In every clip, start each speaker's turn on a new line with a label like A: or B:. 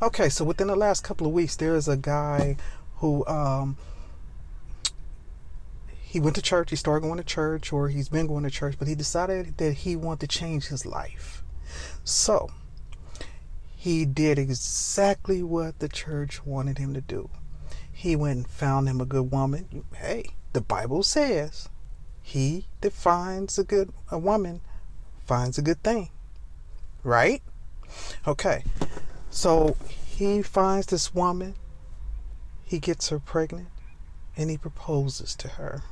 A: Okay, so within the last couple of weeks, there is a guy who he went to church. He started going to church, or he's been going to church, but he decided that he wanted to change his life. So he did exactly what the church wanted him to do. He went and found him a good woman. Hey, the Bible says, "He that finds a woman finds a good thing," right? Okay, so he finds this woman. He gets her pregnant, and he proposes to her.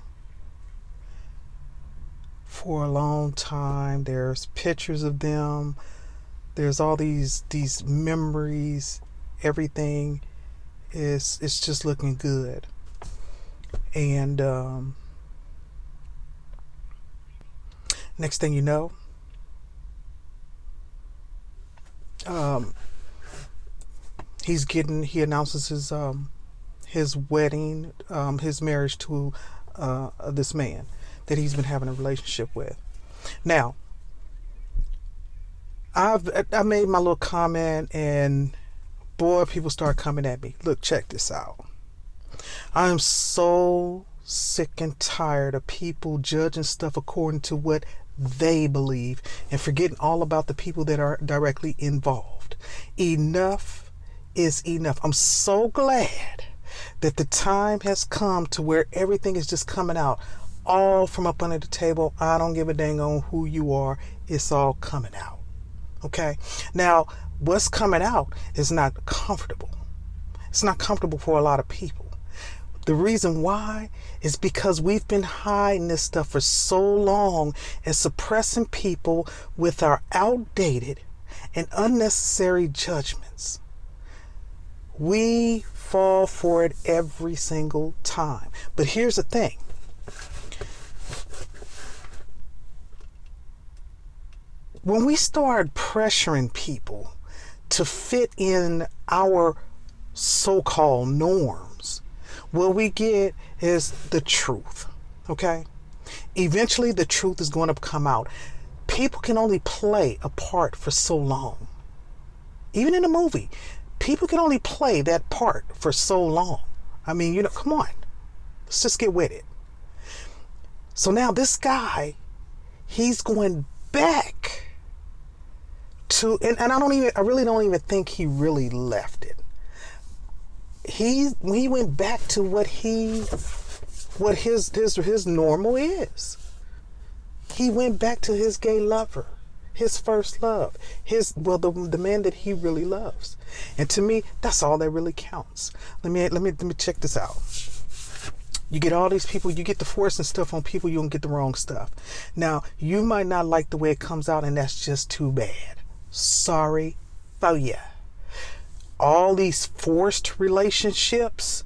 A: For a long time, there's pictures of them. There's all these memories. Everything is it's just looking good. And next thing you know, um, he announces his wedding, his marriage to this man that he's been having a relationship with. Now, I made my little comment, and boy, people start coming at me. Look, check this out. I am so sick and tired of people judging stuff according to what they believe and forgetting all about the people that are directly involved. Enough is enough. I'm so glad that the time has come to where everything is just coming out all from up under the table. I don't give a dang on who you are. It's all coming out. Okay? Now, what's coming out is not comfortable. It's not comfortable for a lot of people. The reason why is because we've been hiding this stuff for so long and suppressing people with our outdated and unnecessary judgments. We fall for it every single time. But here's the thing. When we start pressuring people to fit in our so-called norms, what we get is the truth. Okay? Eventually the truth is going to come out. People can only play a part for so long. Even in a movie, people can only play that part for so long. I mean, come on. Let's just get with it. So now this guy, he's going back to, and I really don't even think he really left it. He went back to what his normal is. He went back to his gay lover, his first love, the man that he really loves. And to me, that's all that really counts. Let me check this out. You get all these people, you get the force and stuff on people, you don't get the wrong stuff. Now, you might not like the way it comes out, and that's just too bad. Sorry for ya. All these forced relationships,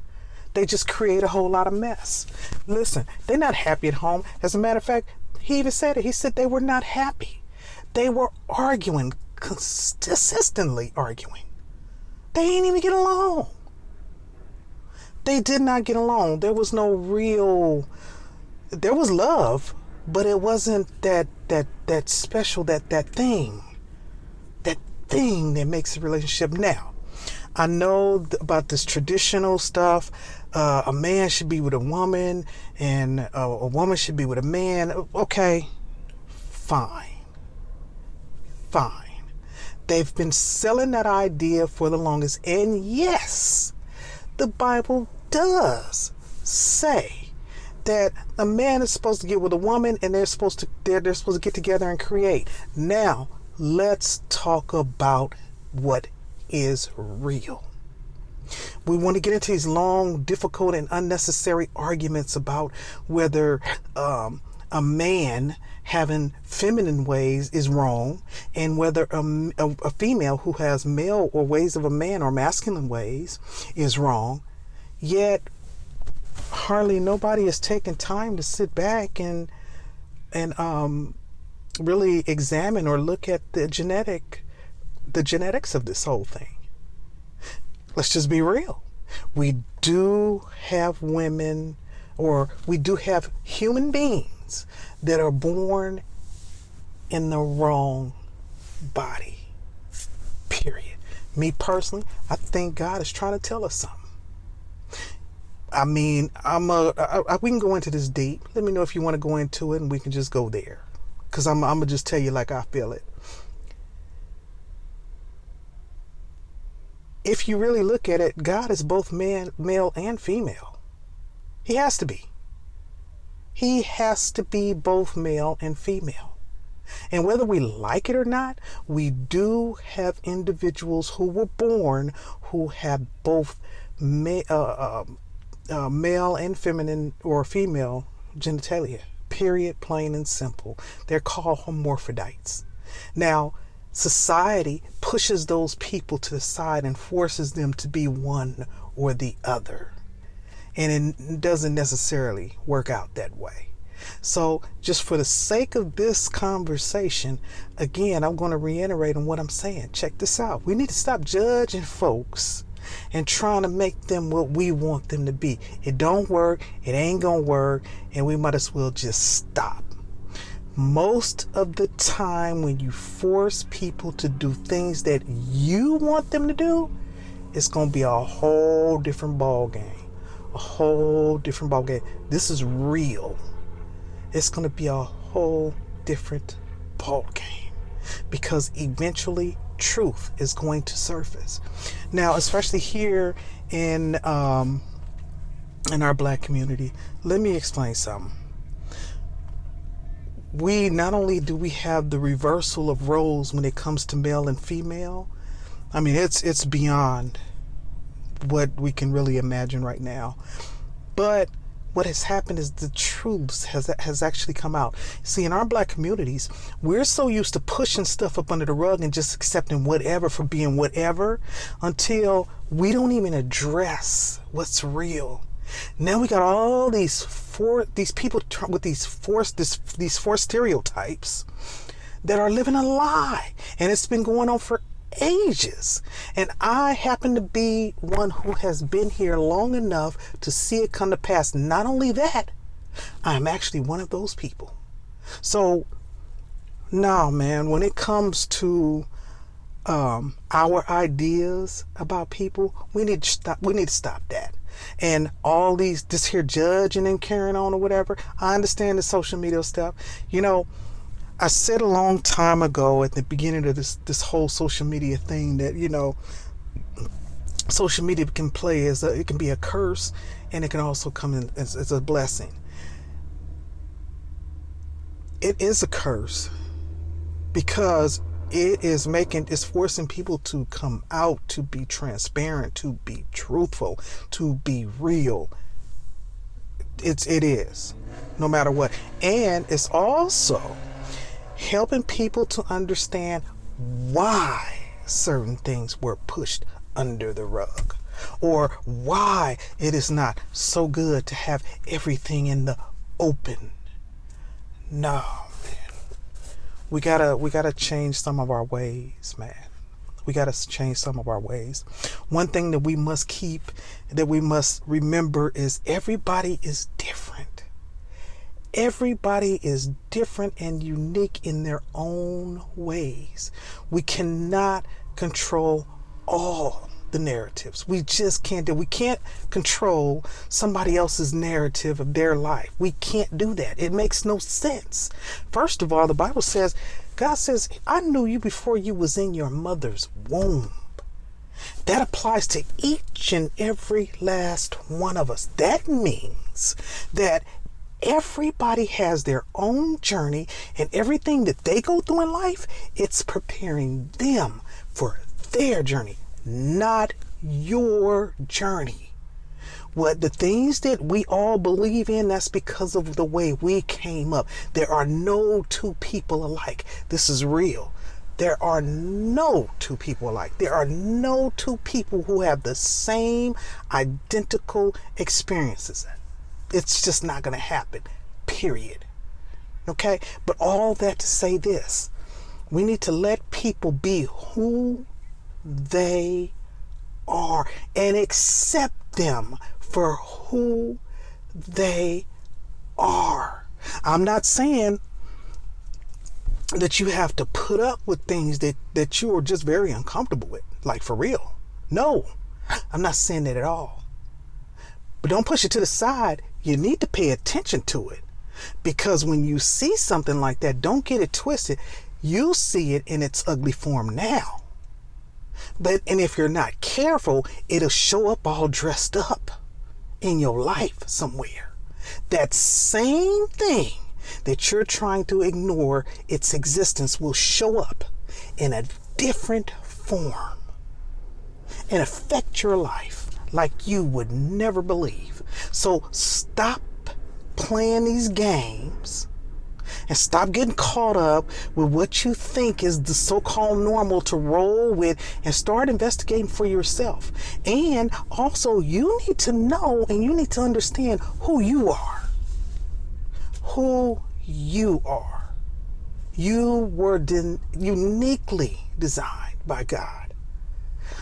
A: they just create a whole lot of mess. Listen, they're not happy at home. As a matter of fact, he even said it. He said they were not happy. They were arguing, consistently arguing. They didn't even get along. They did not get along. There was no real, there was love, but it wasn't that special, that thing that makes a relationship. Now, I know about this traditional stuff. A man should be with a woman, and a woman should be with a man. Okay, fine. They've been selling that idea for the longest. And yes, the Bible does say that a man is supposed to get with a woman, and they're supposed to get together and create. Now, let's talk about what is real. We want to get into these long, difficult, and unnecessary arguments about whether a man having feminine ways is wrong, and whether a female who has male or ways of a man or masculine ways is wrong. Yet hardly nobody is taking time to sit back and really examine or look at the genetics of this whole thing. Let's just be real. We do have women, or we do have human beings that are born in the wrong body. Period. Me personally, I think God is trying to tell us something. I mean, we can go into this deep. Let me know if you want to go into it, and we can just go there. Because I'm going to just tell you like I feel it. If you really look at it, God is both male and female. He has to be. He has to be both male and female. And whether we like it or not, we do have individuals who were born who have both male and feminine or female genitalia. Period, plain and simple. They're called hermaphrodites. Now, society pushes those people to the side and forces them to be one or the other. And it doesn't necessarily work out that way. So just for the sake of this conversation, again, I'm going to reiterate on what I'm saying. Check this out. We need to stop judging folks and trying to make them what we want them to be. It don't work. It ain't going to work. And we might as well just stop. Most of the time when you force people to do things that you want them to do, it's going to be a whole different ball game. A whole different ball game. This is real. It's going to be a whole different ball game because eventually truth is going to surface. Now, especially here in our Black community, let me explain something. We not only do we have the reversal of roles when it comes to male and female. I mean, it's beyond what we can really imagine right now. But what has happened is the truth has actually come out. See, in our Black communities, we're so used to pushing stuff up under the rug and just accepting whatever for being whatever until we don't even address what's real. Now we got all these people with these four stereotypes that are living a lie, and it's been going on for ages. And I happen to be one who has been here long enough to see it come to pass. Not only that, I'm actually one of those people. So now, man, when it comes to our ideas about people, we need to stop that. And all this here judging and carrying on or whatever, I understand the social media stuff. You know, I said a long time ago at the beginning of this whole social media thing that, you know, social media can play it can be a curse, and it can also come in as a blessing. It is a curse because it's forcing people to come out, to be transparent, to be truthful, to be real. It is, no matter what. And it's also helping people to understand why certain things were pushed under the rug, or why it is not so good to have everything in the open. No, man. We gotta change some of our ways, man. We gotta change some of our ways. One thing that we must remember is everybody is different. Everybody is different and unique in their own ways. We cannot control all the narratives. We just can't do. We can't control somebody else's narrative of their life. We can't do that. It makes no sense. First of all, the Bible says, God says, I knew you before you was in your mother's womb. That applies to each and every last one of us. That means that everybody has their own journey, and everything that they go through in life, it's preparing them for their journey, not your journey. What the things that we all believe in, that's because of the way we came up. There are no two people alike. This is real. There are no two people alike. There are no two people who have the same identical experiences. It's just not going to happen, period. Okay? But all that to say this, we need to let people be who they are and accept them for who they are. I'm not saying that you have to put up with things that you are just very uncomfortable with. Like for real. No, I'm not saying that at all. But don't push it to the side. You need to pay attention to it. Because when you see something like that, don't get it twisted. You see it in its ugly form now. And if you're not careful, it'll show up all dressed up in your life somewhere. That same thing that you're trying to ignore its existence will show up in a different form and affect your life like you would never believe. So stop playing these games and stop getting caught up with what you think is the so-called normal to roll with, and start investigating for yourself. And also, you need to know and you need to understand who you are. Who you are. You were uniquely designed by God.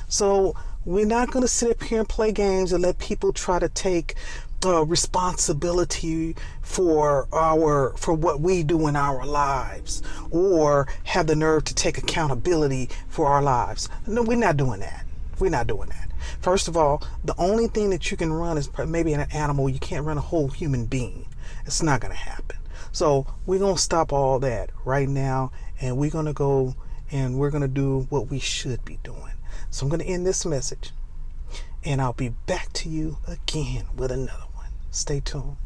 A: So we're not going to sit up here and play games and let people try to take responsibility for what we do in our lives, or have the nerve to take accountability for our lives. No, we're not doing that. We're not doing that. First of all, the only thing that you can run is maybe an animal. You can't run a whole human being. It's not going to happen. So we're going to stop all that right now, and we're going to go and we're going to do what we should be doing. So I'm going to end this message, and I'll be back to you again with another one. Stay tuned.